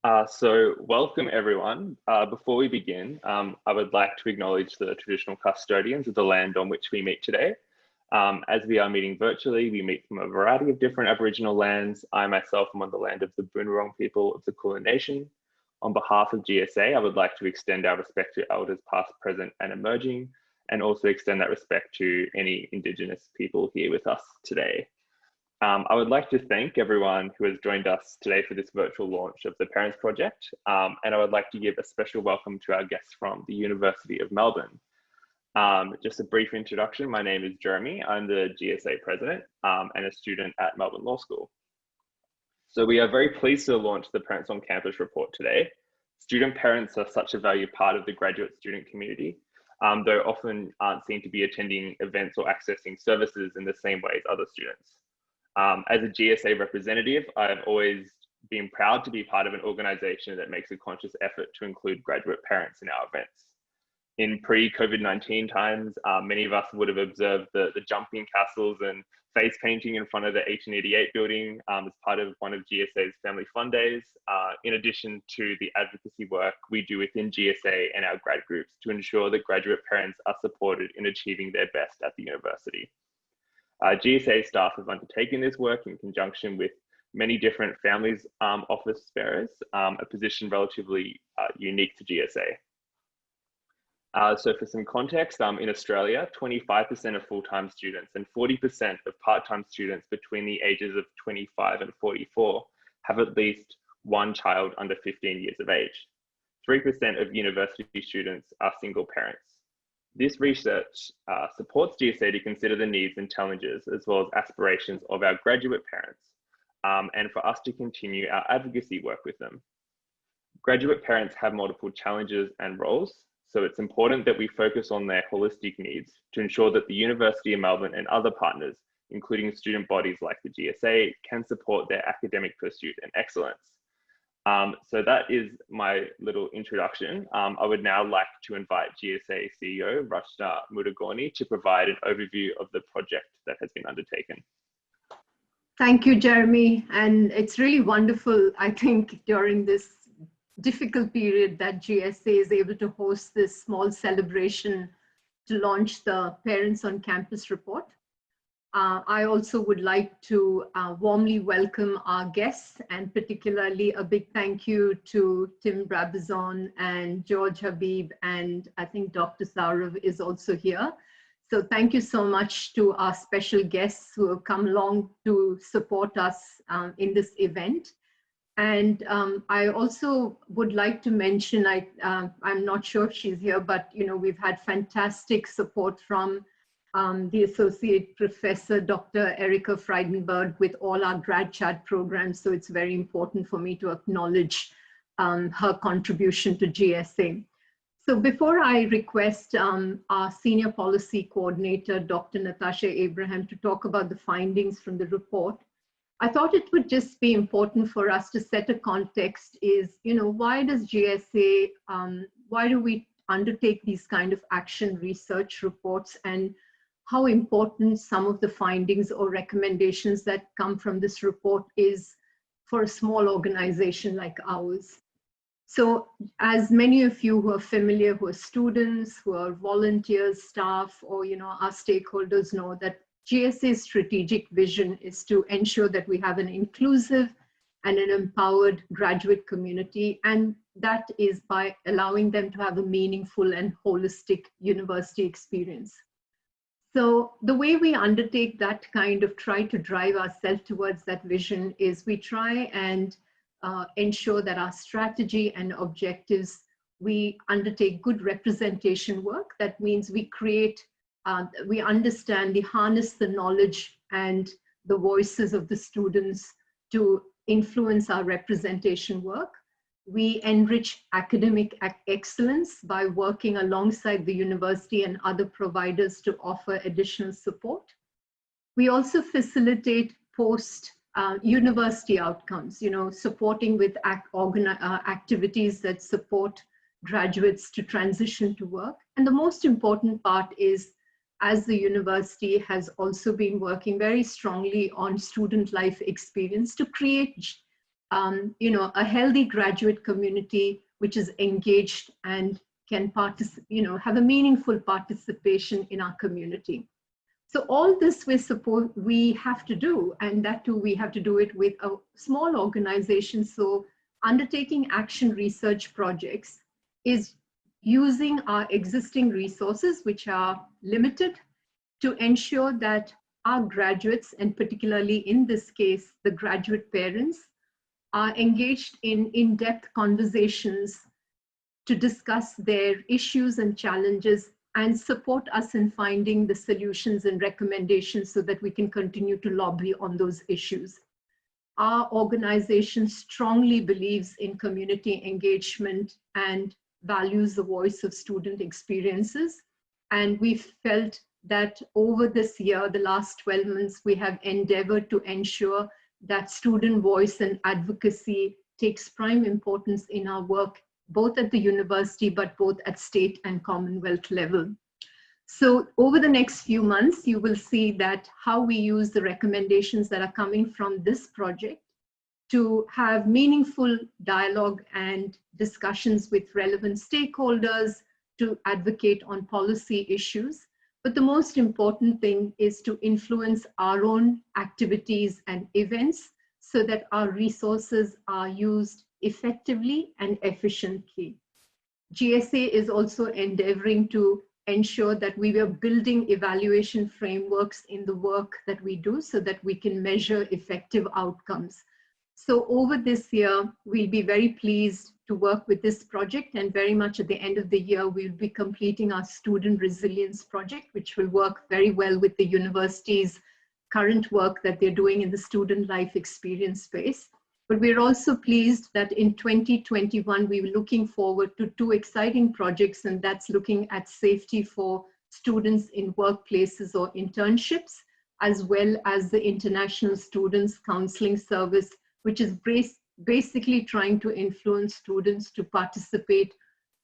Welcome everyone. Before we begin, I would like to acknowledge the traditional custodians of the land on which we meet today. As we are meeting virtually, we meet from a variety of different Aboriginal lands. I myself am on the land of the Boonwurrung people of the Kulin Nation. On behalf of GSA, I would like to extend our respect to elders past, present and emerging, and also extend that respect to any Indigenous people here with us today. I would like to thank everyone who has joined us today for this virtual launch of the Parents Project. And I would like to give a special welcome to our guests from the University of Melbourne. Just a brief introduction, my name is Jeremy. I'm the GSA president and a student at Melbourne Law School. So we are very pleased to launch the Parents on Campus report today. Student parents are such a valued part of the graduate student community, though often aren't seen to be attending events or accessing services in the same way as other students. As a GSA representative, I've always been proud to be part of an organisation that makes a conscious effort to include graduate parents in our events. In pre-COVID-19 times, many of us would have observed the jumping castles and face painting in front of the 1888 building as part of one of GSA's Family Fun Days, in addition to the advocacy work we do within GSA and our grad groups to ensure that graduate parents are supported in achieving their best at the university. GSA staff have undertaken this work in conjunction with many different families office bearers, a position relatively unique to GSA. So for some context, in Australia, 25% of full-time students and 40% of part-time students between the ages of 25 and 44 have at least one child under 15 years of age. 3% of university students are single parents. This research supports GSA to consider the needs and challenges as well as aspirations of our graduate parents and for us to continue our advocacy work with them. Graduate parents have multiple challenges and roles, so it's important that we focus on their holistic needs to ensure that the University of Melbourne and other partners, including student bodies like the GSA, can support their academic pursuit and excellence. So that is my little introduction. I would now like to invite GSA CEO Rachna Mudagorny to provide an overview of the project that has been undertaken. Thank you, Jeremy. And it's really wonderful, I think, during this difficult period that GSA is able to host this small celebration to launch the Parents on Campus report. I also would like to warmly welcome our guests, and particularly a big thank you to Tim Brabazon and George Habib, and I think Dr. Saurav is also here. So thank you so much to our special guests who have come along to support us in this event. And I also would like to mention, I'm not sure if she's here, but we've had fantastic support from the Associate Professor, Dr. Erica Freidenberg, with all our grad chat programs. So it's very important for me to acknowledge her contribution to GSA. So before I request our Senior Policy Coordinator, Dr. Natasha Abraham, to talk about the findings from the report, I thought it would just be important for us to set a context is, why does GSA, why do we undertake these kind of action research reports, and how important some of the findings or recommendations that come from this report is for a small organization like ours. So as many of you who are familiar, who are students, who are volunteers, staff, or our stakeholders know that GSA's strategic vision is to ensure that we have an inclusive and an empowered graduate community, and that is by allowing them to have a meaningful and holistic university experience. So the way we undertake that kind of try to drive ourselves towards that vision is we try and ensure that our strategy and objectives, we undertake good representation work. That means we create, we understand, harness the knowledge and the voices of the students to influence our representation work. We enrich academic excellence by working alongside the university and other providers to offer additional support. We also facilitate post-university outcomes, supporting with activities that support graduates to transition to work. And the most important part is, as the university has also been working very strongly on student life experience to create a healthy graduate community which is engaged and can have a meaningful participation in our community. So all this we have to do, and that too we have to do it with a small organization. So undertaking action research projects is using our existing resources, which are limited, to ensure that our graduates, and particularly in this case, the graduate parents, are engaged in in-depth conversations to discuss their issues and challenges and support us in finding the solutions and recommendations so that we can continue to lobby on those issues. Our organization strongly believes in community engagement and values the voice of student experiences. And we felt that over this year, the last 12 months, we have endeavored to ensure that student voice and advocacy takes prime importance in our work, both at the university, but both at state and Commonwealth level. So over the next few months, you will see that how we use the recommendations that are coming from this project to have meaningful dialogue and discussions with relevant stakeholders to advocate on policy issues. But the most important thing is to influence our own activities and events so that our resources are used effectively and efficiently. GSA is also endeavoring to ensure that we are building evaluation frameworks in the work that we do so that we can measure effective outcomes. So over this year, we'll be very pleased to work with this project, and very much at the end of the year, we'll be completing our student resilience project, which will work very well with the university's current work that they're doing in the student life experience space. But we're also pleased that in 2021, we were looking forward to two exciting projects, and that's looking at safety for students in workplaces or internships, as well as the International Students Counseling Service, which is basically trying to influence students to participate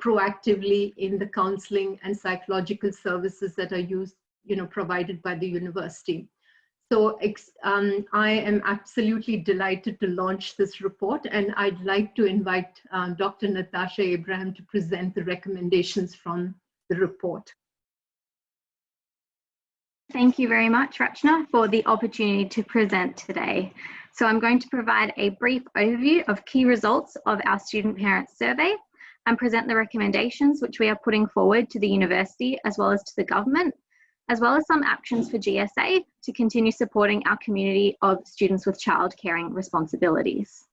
proactively in the counseling and psychological services that are provided by the university. So I am absolutely delighted to launch this report, and I'd like to invite Dr. Natasha Abraham to present the recommendations from the report. Thank you very much, Rachna, for the opportunity to present today. So I'm going to provide a brief overview of key results of our student parents survey and present the recommendations which we are putting forward to the university as well as to the government, as well as some actions for GSA to continue supporting our community of students with child caring responsibilities.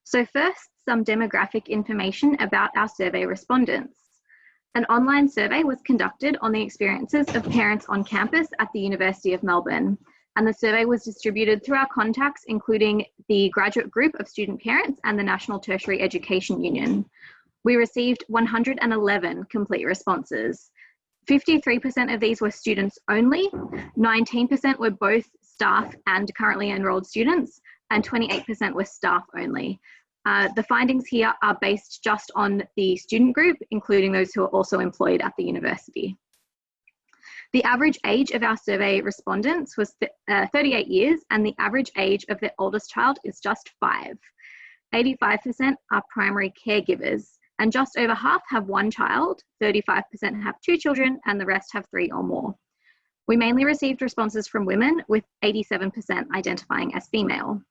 So first, some demographic information about our survey respondents. An online survey was conducted on the experiences of parents on campus at the University of Melbourne, and the survey was distributed through our contacts, including the graduate group of student parents and the National Tertiary Education Union. We received 111 complete responses. 53% of these were students only, 19% were both staff and currently enrolled students, and 28% were staff only. The findings here are based just on the student group, including those who are also employed at the university. The average age of our survey respondents was 38 years, and the average age of their oldest child is just 5. 85% are primary caregivers, and just over half have one child, 35% have 2 children, and the rest have 3 or more. We mainly received responses from women, with 87% identifying as female.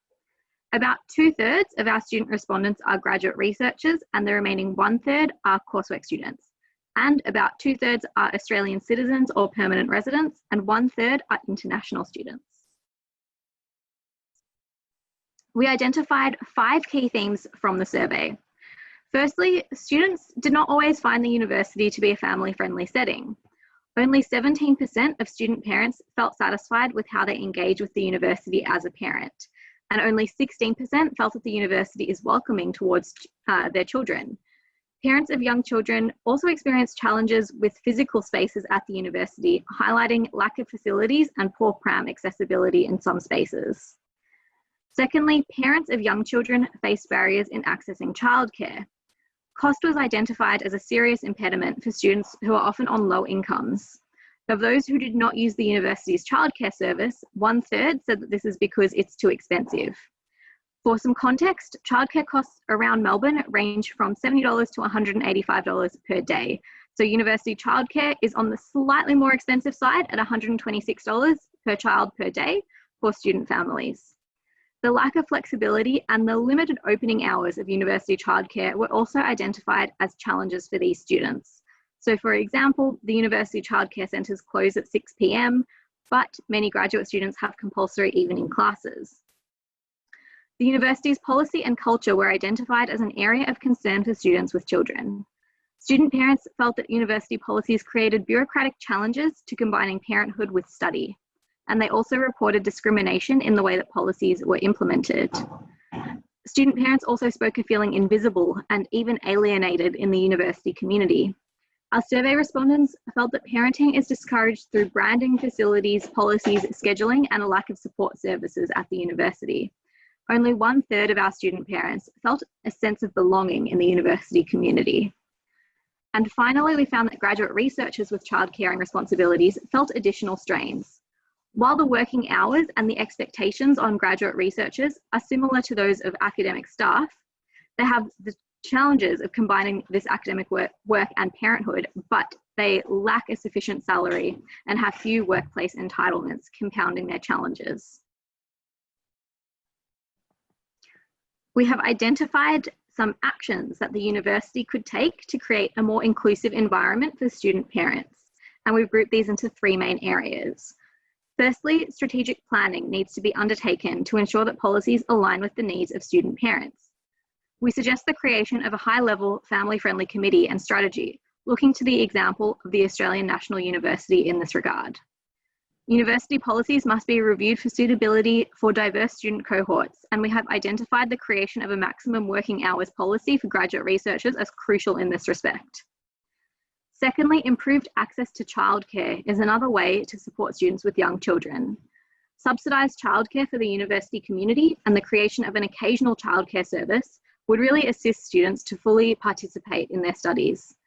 About 2/3 of our student respondents are graduate researchers, and the remaining 1/3 are coursework students. And about 2/3 are Australian citizens or permanent residents, and 1/3 are international students. We identified 5 key themes from the survey. Firstly, students did not always find the university to be a family-friendly setting. Only 17% of student parents felt satisfied with how they engage with the university as a parent, and only 16% felt that the university is welcoming towards their children. Parents of young children also experience challenges with physical spaces at the university, highlighting lack of facilities and poor pram accessibility in some spaces. Secondly, parents of young children face barriers in accessing childcare. Cost was identified as a serious impediment for students who are often on low incomes. Of those who did not use the university's childcare service, 1/3 said that this is because it's too expensive. For some context, childcare costs around Melbourne range from $70 to $185 per day. So university childcare is on the slightly more expensive side at $126 per child per day for student families. The lack of flexibility and the limited opening hours of university childcare were also identified as challenges for these students. So for example, the university childcare centres close at 6 p.m, but many graduate students have compulsory evening classes. The university's policy and culture were identified as an area of concern for students with children. Student parents felt that university policies created bureaucratic challenges to combining parenthood with study, and they also reported discrimination in the way that policies were implemented. Student parents also spoke of feeling invisible and even alienated in the university community. Our survey respondents felt that parenting is discouraged through branding, facilities, policies, scheduling, and a lack of support services at the university. Only 1/3 of our student parents felt a sense of belonging in the university community. And finally, we found that graduate researchers with childcaring responsibilities felt additional strains. While the working hours and the expectations on graduate researchers are similar to those of academic staff, they have the challenges of combining this academic work and parenthood, but they lack a sufficient salary and have few workplace entitlements, compounding their challenges. We have identified some actions that the university could take to create a more inclusive environment for student parents, and we've grouped these into 3 main areas. Firstly, strategic planning needs to be undertaken to ensure that policies align with the needs of student parents. We suggest the creation of a high-level family-friendly committee and strategy, looking to the example of the Australian National University in this regard. University policies must be reviewed for suitability for diverse student cohorts, and we have identified the creation of a maximum working hours policy for graduate researchers as crucial in this respect. Secondly, improved access to childcare is another way to support students with young children. Subsidised childcare for the university community and the creation of an occasional childcare service would really assist students to fully participate in their studies.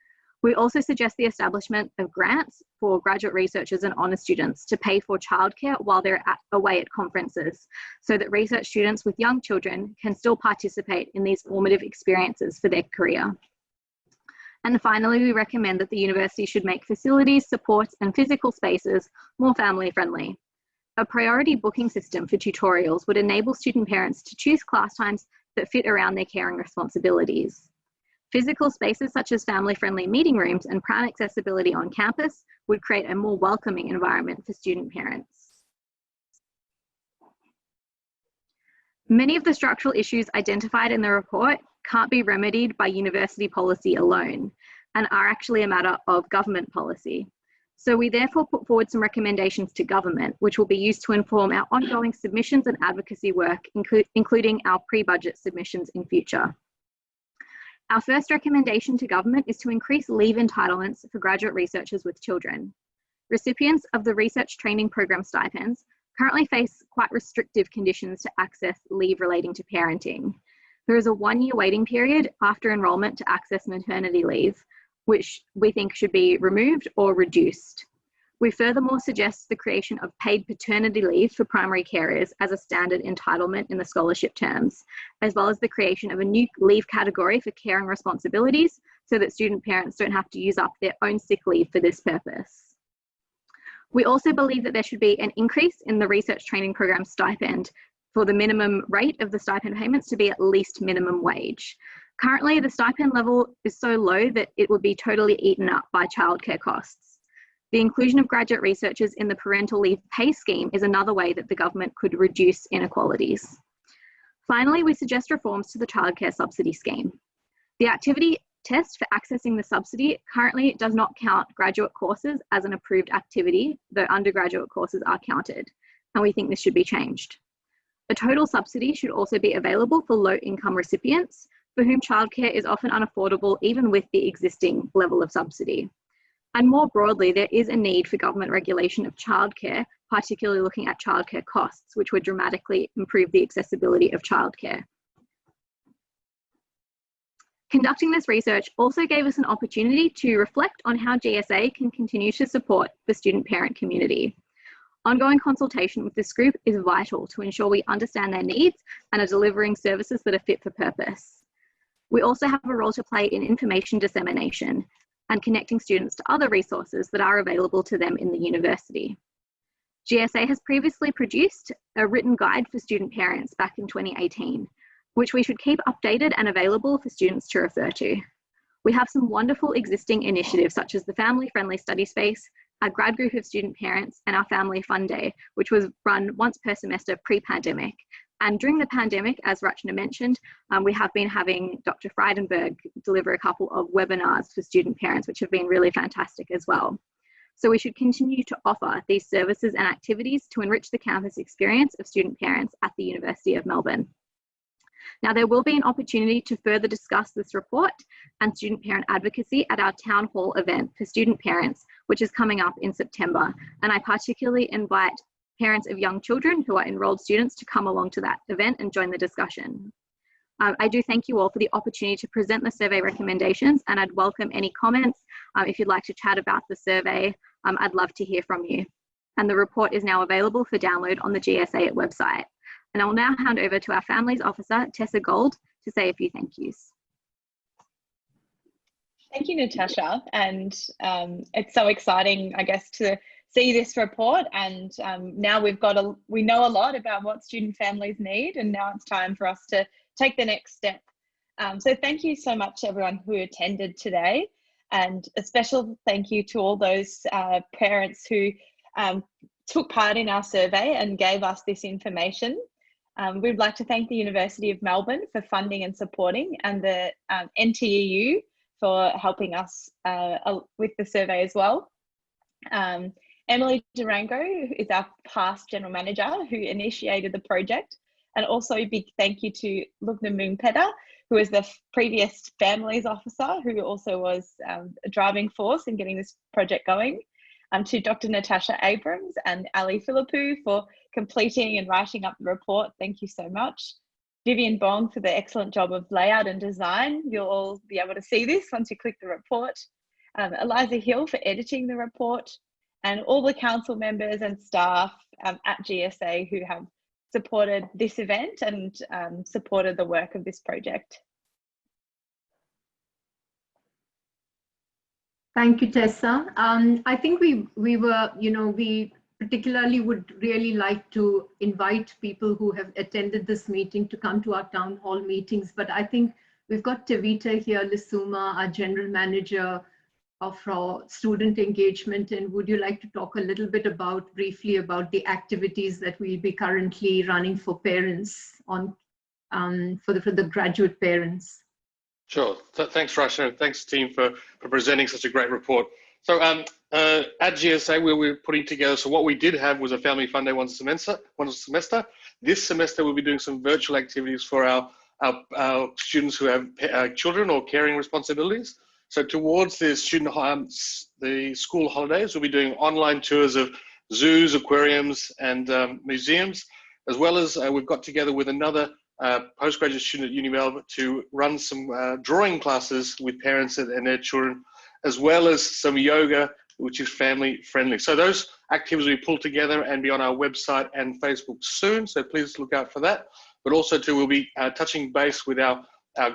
We also suggest the establishment of grants for graduate researchers and honours students to pay for childcare while they're away at conferences, so that research students with young children can still participate in these formative experiences for their career. And finally, we recommend that the university should make facilities, supports, and physical spaces more family friendly. A priority booking system for tutorials would enable student parents to choose class times that fit around their caring responsibilities. Physical spaces such as family-friendly meeting rooms and prime accessibility on campus would create a more welcoming environment for student parents. Many of the structural issues identified in the report can't be remedied by university policy alone and are actually a matter of government policy. So we therefore put forward some recommendations to government, which will be used to inform our ongoing submissions and advocacy work, including our pre-budget submissions in future. Our first recommendation to government is to increase leave entitlements for graduate researchers with children. Recipients of the Research Training Program stipends currently face quite restrictive conditions to access leave relating to parenting. There is a 1-year waiting period after enrolment to access maternity leave, which we think should be removed or reduced. We furthermore suggest the creation of paid paternity leave for primary carers as a standard entitlement in the scholarship terms, as well as the creation of a new leave category for caring responsibilities so that student parents don't have to use up their own sick leave for this purpose. We also believe that there should be an increase in the Research Training Program stipend for the minimum rate of the stipend payments to be at least minimum wage. Currently, the stipend level is so low that it would be totally eaten up by childcare costs. The inclusion of graduate researchers in the parental leave pay scheme is another way that the government could reduce inequalities. Finally, we suggest reforms to the childcare subsidy scheme. The activity test for accessing the subsidy currently does not count graduate courses as an approved activity, though undergraduate courses are counted, and we think this should be changed. A total subsidy should also be available for low-income recipients, for whom childcare is often unaffordable even with the existing level of subsidy. And more broadly, there is a need for government regulation of childcare, particularly looking at childcare costs, which would dramatically improve the accessibility of childcare. Conducting this research also gave us an opportunity to reflect on how GSA can continue to support the student parent community. Ongoing consultation with this group is vital to ensure we understand their needs and are delivering services that are fit for purpose. We also have a role to play in information dissemination and connecting students to other resources that are available to them in the university. GSA has previously produced a written guide for student parents back in 2018, which we should keep updated and available for students to refer to. We have some wonderful existing initiatives such as the Family Friendly Study Space, our grad group of student parents, and our Family Fun Day, which was run once per semester pre-pandemic. And during the pandemic, as Rachna mentioned, we have been having Dr. Freidenberg deliver a couple of webinars for student parents, which have been really fantastic as well. So we should continue to offer these services and activities to enrich the campus experience of student parents at the University of Melbourne. Now, there will be an opportunity to further discuss this report and student parent advocacy at our town hall event for student parents, which is coming up in September. And I particularly invite parents of young children who are enrolled students to come along to that event and join the discussion. I do thank you all for the opportunity to present the survey recommendations, and I'd welcome any comments. If you'd like to chat about the survey, I'd love to hear from you. And the report is now available for download on the GSA website. And I will now hand over to our Families Officer, Tessa Gold, to say a few thank yous. Thank you, Natasha. And it's so exciting, I guess, to see this report. And now we know a lot about what student families need, and now it's time for us to take the next step. So thank you so much to everyone who attended today. And a special thank you to all those parents who took part in our survey and gave us this information. We'd like to thank the University of Melbourne for funding and supporting, and the NTEU for helping us with the survey as well. Emily Durango is our past General Manager who initiated the project, and also a big thank you to Lugna Moonpeta, who is the previous Families Officer, who also was a driving force in getting this project going. To Dr. Natasha Abrams and Ali Philippou for completing and writing up the report. Thank you so much. Vivian Bong for the excellent job of layout and design. You'll all be able to see this once you click the report. Eliza Hill for editing the report, and all the council members and staff at GSA who have supported this event and supported the work of this project. Thank you, Tessa. I think we particularly would really like to invite people who have attended this meeting to come to our town hall meetings. But I think we've got Tavita here, Lisuma, our general manager of our student engagement. And would you like to talk a little bit briefly about the activities that we'll be currently running for parents for the graduate parents? Sure. Thanks, Rachna, and thanks, team, for presenting such a great report. So at GSA, we're putting together, so what we did have was a Family Fun Day once a semester. This semester, we'll be doing some virtual activities for our students who have children or caring responsibilities. So towards the the school holidays, we'll be doing online tours of zoos, aquariums, and museums, as well as we've got together with another postgraduate student at Uni Melbourne to run some drawing classes with parents and their children, as well as some yoga, which is family friendly. So those activities will be pulled together and be on our website and Facebook soon, so please look out for that. But also too, we'll be touching base with our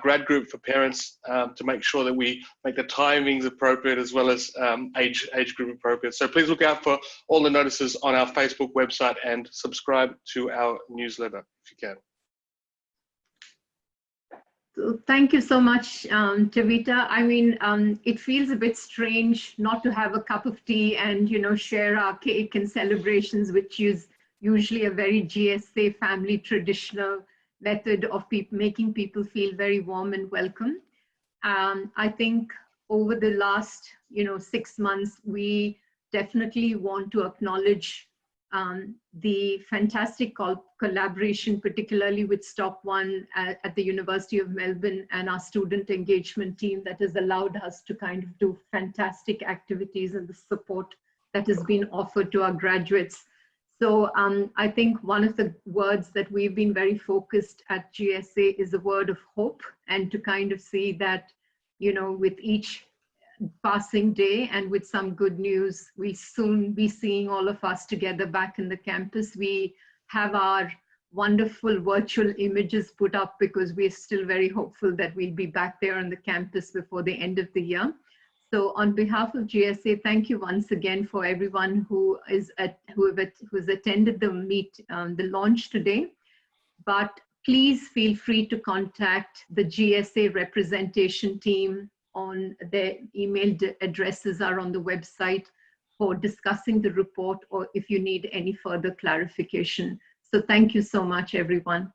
grad group for parents to make sure that we make the timings appropriate, as well as age group appropriate. So please look out for all the notices on our Facebook website and subscribe to our newsletter if you can. So thank you so much, Tavita. I mean, it feels a bit strange not to have a cup of tea and, share our cake and celebrations, which is usually a very GSA family traditional method of making people feel very warm and welcome. I think over the last, 6 months, we definitely want to acknowledge the fantastic collaboration, particularly with Stop One at the University of Melbourne and our student engagement team, that has allowed us to kind of do fantastic activities, and the support that has been offered to our graduates. So I think one of the words that we've been very focused at GSA is the word of hope, and to kind of see that, with each passing day, and with some good news, we'll soon be seeing all of us together back in the campus. We have our wonderful virtual images put up because we're still very hopeful that we'll be back there on the campus before the end of the year. So on behalf of GSA, thank you once again for everyone who has attended the launch today. But please feel free to contact the GSA representation team. On their email addresses are on the website for discussing the report, or if you need any further clarification. So thank you so much, everyone.